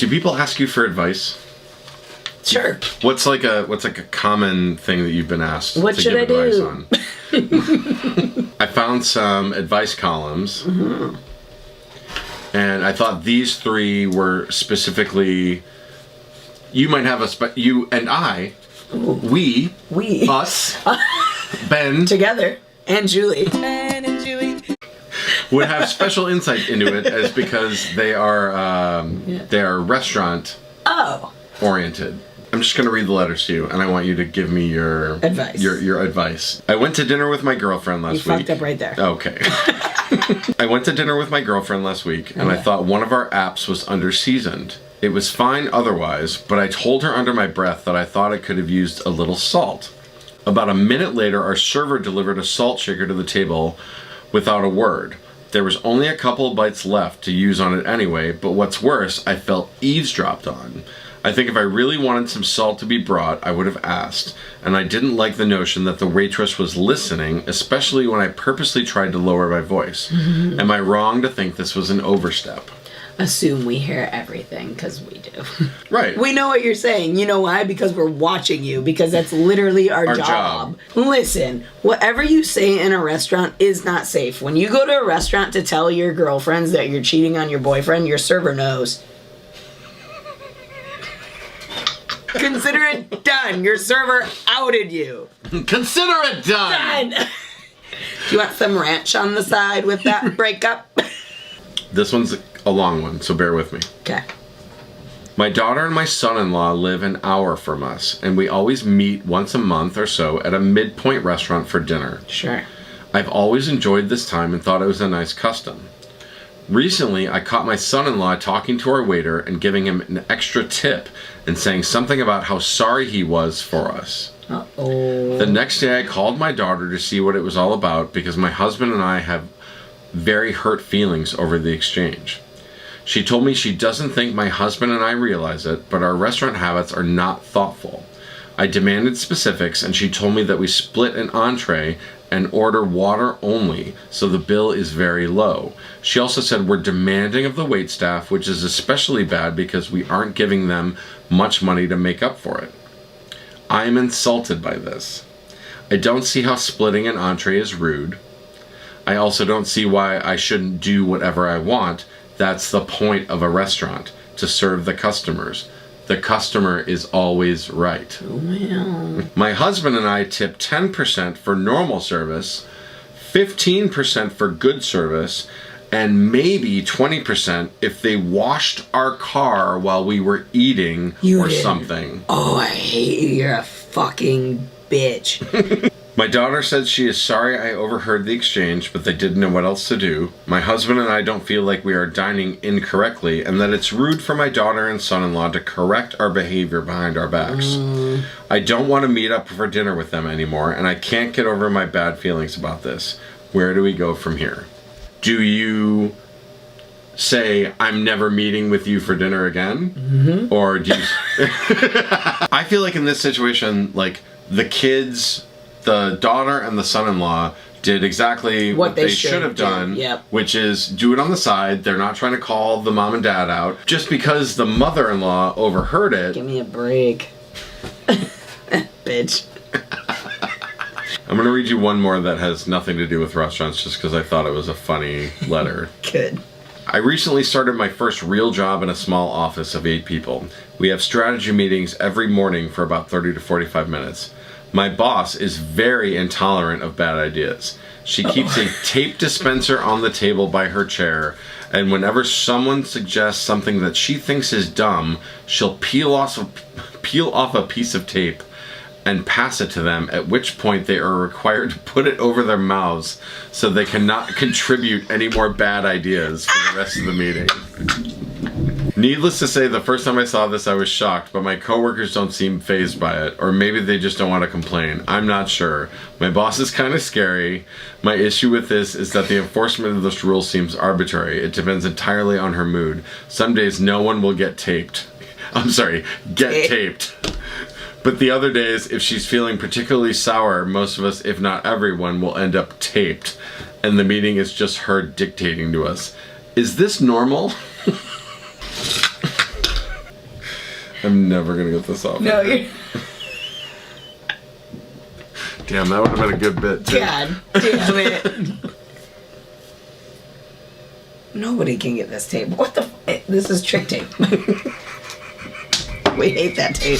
Do people ask you for advice? Sure. What's like a common thing that you've been asked What to should give I advice do? on? I found some advice columns, and I thought these three were specifically. You might have you and I, we, us, Ben, together, and Julie. Would have special insight into it, as because they are restaurant oriented. I'm just going to read the letters to you, and I want you to give me your advice. Your advice. I went to dinner with my girlfriend last week. You fucked up right there. Okay. I went to dinner with my girlfriend last week, and I thought one of our apps was under-seasoned. It was fine otherwise, but I told her under my breath that I thought it could have used a little salt. About a minute later, our server delivered a salt shaker to the table without a word. There was only a couple of bites left to use on it anyway, but what's worse, I felt eavesdropped on. I think if I really wanted some salt to be brought, I would have asked, and I didn't like the notion that the waitress was listening, especially when I purposely tried to lower my voice. Am I wrong to think this was an overstep? Assume we hear everything, because we do. Right. We know what you're saying. You know why? Because we're watching you, because that's literally our job. Listen, whatever you say in a restaurant is not safe. When you go to a restaurant to tell your girlfriends that you're cheating on your boyfriend, your server knows. Consider it done. Your server outed you. Consider it done. Done. Do you want some ranch on the side with that breakup? This one's a long one, so bear with me. Okay. My daughter and my son-in-law live an hour from us, and we always meet once a month or so at a midpoint restaurant for dinner. Sure. I've always enjoyed this time and thought it was a nice custom. Recently, I caught my son-in-law talking to our waiter and giving him an extra tip and saying something about how sorry he was for us. Uh-oh. The next day, I called my daughter to see what it was all about because my husband and I have very hurt feelings over the exchange. She told me she doesn't think my husband and I realize it, but our restaurant habits are not thoughtful. I demanded specifics, and she told me that we split an entree and order water only, so the bill is very low. She also said we're demanding of the waitstaff, which is especially bad because we aren't giving them much money to make up for it. I am insulted by this. I don't see how splitting an entree is rude. I also don't see why I shouldn't do whatever I want. That's the point of a restaurant, to serve the customers. The customer is always right. Well. My husband and I tip 10% for normal service, 15% for good service, and maybe 20% if they washed our car while we were eating something. Oh, I hate you. You're a fucking bitch. My daughter said she is sorry I overheard the exchange, but they didn't know what else to do. My husband and I don't feel like we are dining incorrectly, and that it's rude for my daughter and son-in-law to correct our behavior behind our backs. I don't want to meet up for dinner with them anymore, and I can't get over my bad feelings about this. Where do we go from here? Do you say, I'm never meeting with you for dinner again? Or do you... I feel like in this situation, like, the kids... The daughter and the son-in-law did exactly what they should have done, which is do it on the side. They're not trying to call the mom and dad out. Just because the mother-in-law overheard it. Give me a break. Bitch. I'm going to read you one more that has nothing to do with restaurants just because I thought it was a funny letter. Good. I recently started my first real job in a small office of 8 people. We have strategy meetings every morning for about 30 to 45 minutes. My boss is very intolerant of bad ideas. She keeps a tape dispenser on the table by her chair, and whenever someone suggests something that she thinks is dumb, she'll peel off a piece of tape and pass it to them, at which point they are required to put it over their mouths so they cannot contribute any more bad ideas for the rest of the meeting. Needless to say, the first time I saw this, I was shocked, but my coworkers don't seem fazed by it, or maybe they just don't want to complain. I'm not sure. My boss is kind of scary. My issue with this is that the enforcement of this rule seems arbitrary. It depends entirely on her mood. Some days no one will get taped. Get taped. But the other days, if she's feeling particularly sour, most of us, if not everyone, will end up taped, and the meeting is just her dictating to us. Is this normal? I'm never gonna get this off. No, you're... Damn, that would have been a good bit, too. God damn it. Nobody can get this tape. What the... This is trick tape. We hate that tape.